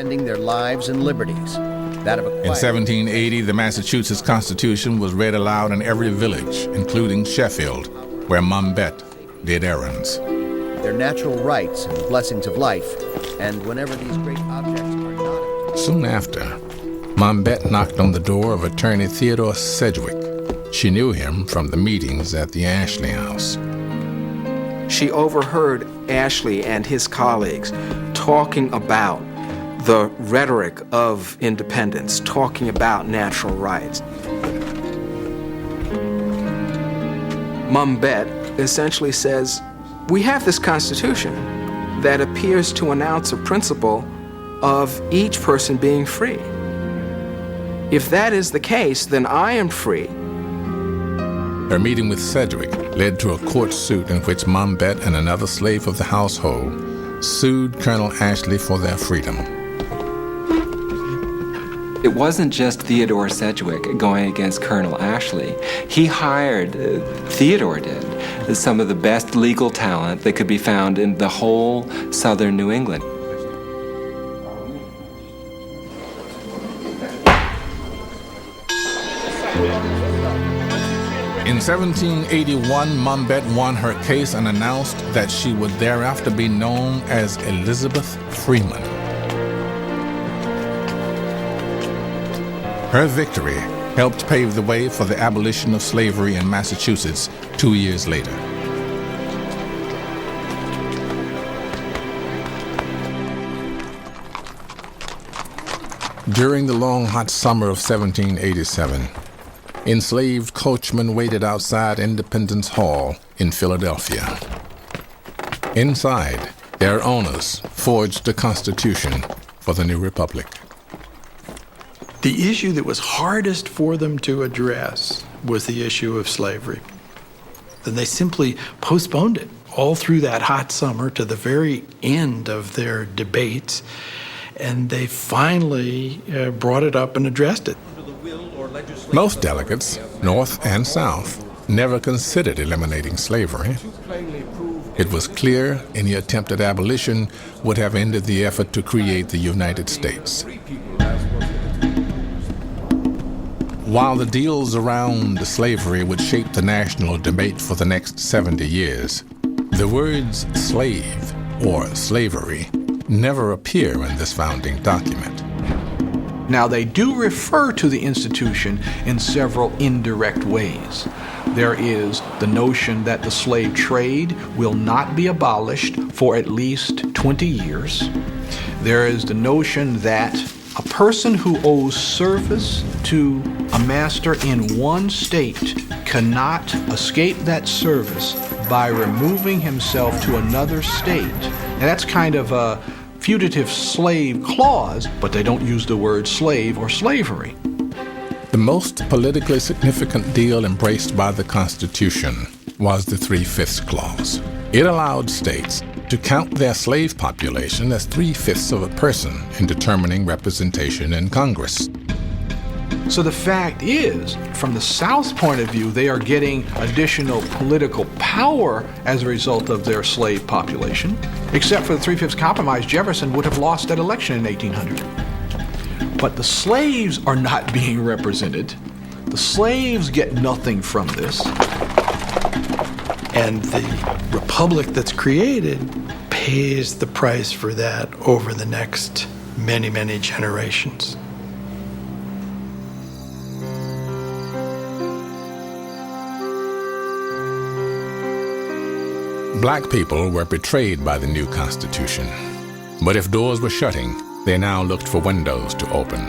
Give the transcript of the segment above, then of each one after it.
Ending their lives and liberties. That of a In 1780, the Massachusetts Constitution was read aloud in every village, including Sheffield, where Mum Bet did errands. Their natural rights and the blessings of life, and whenever these great objects are not... Soon after, Mum Bet knocked on the door of attorney Theodore Sedgwick. She knew him from the meetings at the Ashley House. She overheard Ashley and his colleagues talking about the rhetoric of independence, talking about natural rights. Mum Bet essentially says, we have this Constitution that appears to announce a principle of each person being free. If that is the case, then I am free. Her meeting with Sedgwick led to a court suit in which Mum Bet and another slave of the household sued Colonel Ashley for their freedom. It wasn't just Theodore Sedgwick going against Colonel Ashley. He hired, Theodore did, some of the best legal talent that could be found in the whole southern New England. In 1781, Mum Bet won her case and announced that she would thereafter be known as Elizabeth Freeman. Her victory helped pave the way for the abolition of slavery in Massachusetts 2 years later. During the long, hot summer of 1787, enslaved coachmen waited outside Independence Hall in Philadelphia. Inside, their owners forged a constitution for the new republic. The issue that was hardest for them to address was the issue of slavery. And they simply postponed it all through that hot summer to the very end of their debates, and they finally brought it up and addressed it. Most delegates, North and South, never considered eliminating slavery. It was clear any attempt at abolition would have ended the effort to create the United States. While the deals around slavery would shape the national debate for the next 70 years, the words slave or slavery never appear in this founding document. Now, they do refer to the institution in several indirect ways. There is the notion that the slave trade will not be abolished for at least 20 years. There is the notion that a person who owes service to a master in one state cannot escape that service by removing himself to another state. Now, that's kind of a fugitive slave clause, but they don't use the word slave or slavery. The most politically significant deal embraced by the Constitution was the 3/5 clause. It allowed states to count their slave population as 3/5 of a person in determining representation in Congress. So the fact is, from the South's point of view, they are getting additional political power as a result of their slave population. Except for the 3/5 compromise, Jefferson would have lost that election in 1800. But the slaves are not being represented. The slaves get nothing from this. And the republic that's created pays the price for that over the next many, many generations. Black people were betrayed by the new Constitution. But if doors were shutting, they now looked for windows to open.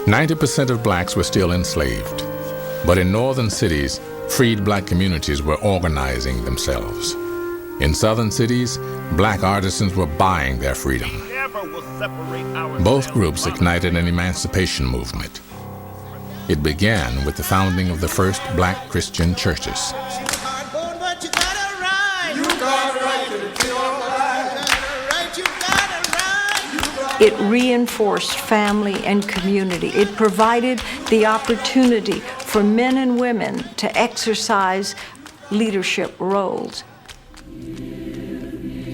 90% of blacks were still enslaved. But in northern cities, freed black communities were organizing themselves. In southern cities, black artisans were buying their freedom. Both groups ignited an emancipation movement. It began with the founding of the first black Christian churches. It reinforced family and community. It provided the opportunity for men and women to exercise leadership roles.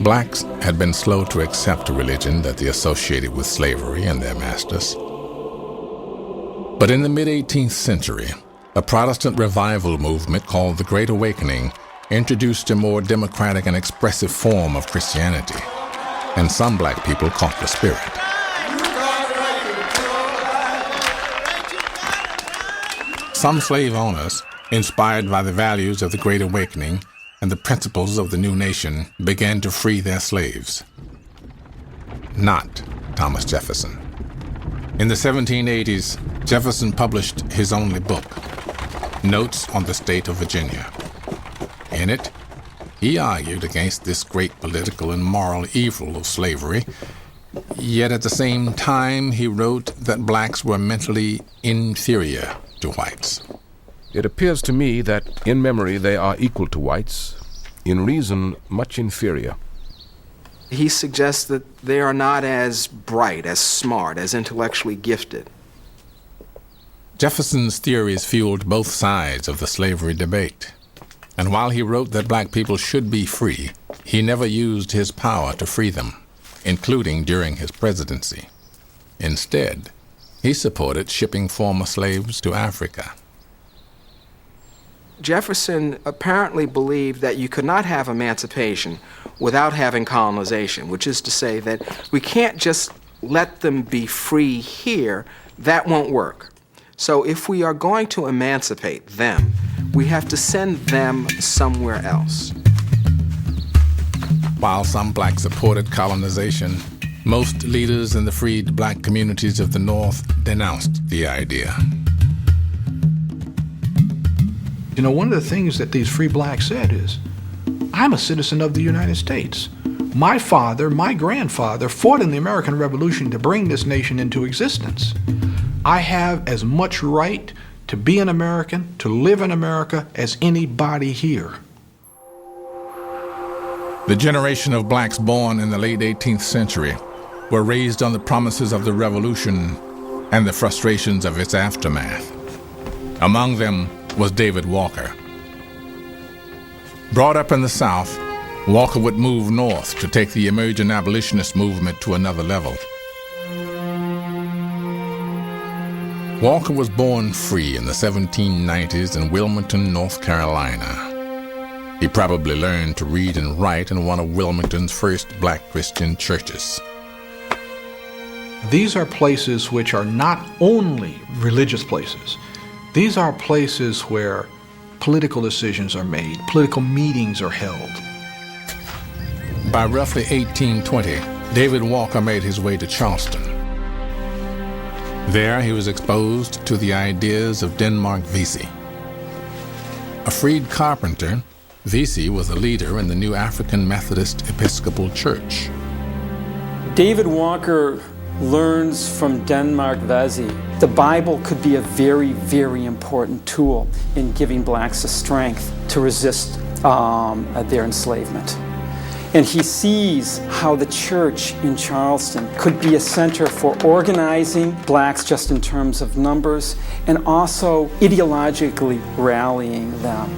Blacks had been slow to accept a religion that they associated with slavery and their masters. But in the mid-18th century, a Protestant revival movement called the Great Awakening introduced a more democratic and expressive form of Christianity, and some black people caught the spirit. Some slave owners, inspired by the values of the Great Awakening and the principles of the new nation, began to free their slaves. Not Thomas Jefferson. In the 1780s, Jefferson published his only book, Notes on the State of Virginia. In it, he argued against this great political and moral evil of slavery, yet at the same time he wrote that blacks were mentally inferior to whites. It appears to me that in memory they are equal to whites, in reason much inferior. He suggests that they are not as bright, as smart, as intellectually gifted. Jefferson's theories fueled both sides of the slavery debate. And while he wrote that black people should be free, he never used his power to free them, including during his presidency. Instead, he supported shipping former slaves to Africa. Jefferson apparently believed that you could not have emancipation without having colonization, which is to say that we can't just let them be free here. That won't work. So if we are going to emancipate them, we have to send them somewhere else. While some blacks supported colonization, most leaders in the freed black communities of the North denounced the idea. You know, one of the things that these free blacks said is, I'm a citizen of the United States. My father, my grandfather fought in the American Revolution to bring this nation into existence. I have as much right to be an American, to live in America, as anybody here. The generation of blacks born in the late 18th century were raised on the promises of the Revolution and the frustrations of its aftermath. Among them was David Walker. Brought up in the South, Walker would move north to take the emerging abolitionist movement to another level. Walker was born free in the 1790s in Wilmington, North Carolina. He probably learned to read and write in one of Wilmington's first black Christian churches. These are places which are not only religious places. These are places where political decisions are made, political meetings are held. By roughly 1820, David Walker made his way to Charleston. There he was exposed to the ideas of Denmark Vesey. A freed carpenter, Vesey was a leader in the new African Methodist Episcopal Church. David Walker learns from Denmark Vesey. The Bible could be a very, very important tool in giving blacks the strength to resist their enslavement. And he sees how the church in Charleston could be a center for organizing blacks just in terms of numbers and also ideologically rallying them.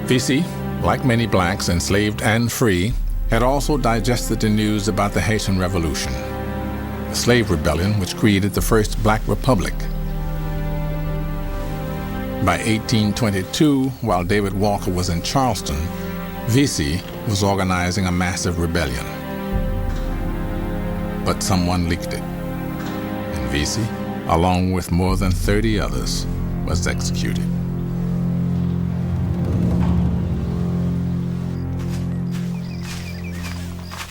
Vesey, like many blacks enslaved and free, had also digested the news about the Haitian Revolution, the slave rebellion which created the first black republic. By 1822, while David Walker was in Charleston, Vesey was organizing a massive rebellion. But someone leaked it, and Vesey, along with more than 30 others, was executed.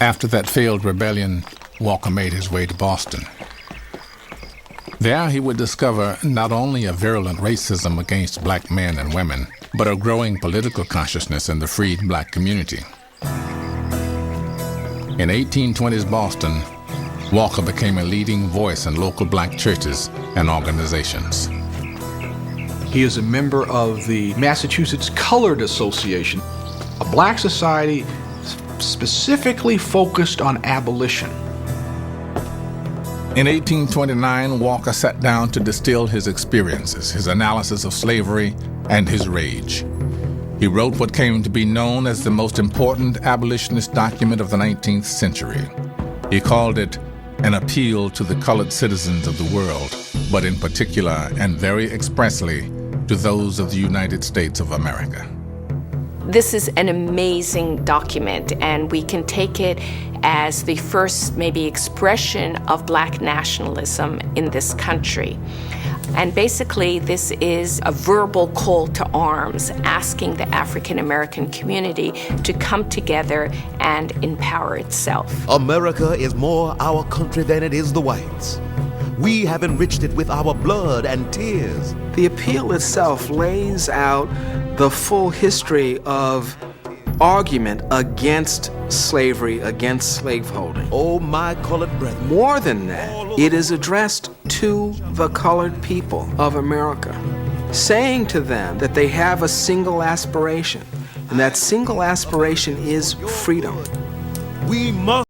After that failed rebellion, Walker made his way to Boston. There he would discover not only a virulent racism against black men and women, but a growing political consciousness in the freed black community. In 1820s Boston, Walker became a leading voice in local black churches and organizations. He is a member of the Massachusetts Colored Association, a black society specifically focused on abolition. In 1829, Walker sat down to distill his experiences, his analysis of slavery, and his rage. He wrote what came to be known as the most important abolitionist document of the 19th century. He called it an appeal to the colored citizens of the world, but in particular and very expressly to those of the United States of America. This is an amazing document, and we can take it as the first maybe expression of Black nationalism in this country. And basically, this is a verbal call to arms, asking the African American community to come together and empower itself. America is more our country than it is the whites. We have enriched it with our blood and tears. The appeal itself lays out the full history of argument against slavery, against slaveholding. Oh, my colored brethren. More than that, it is addressed to the colored people of America, saying to them that they have a single aspiration, and that single aspiration is freedom. We must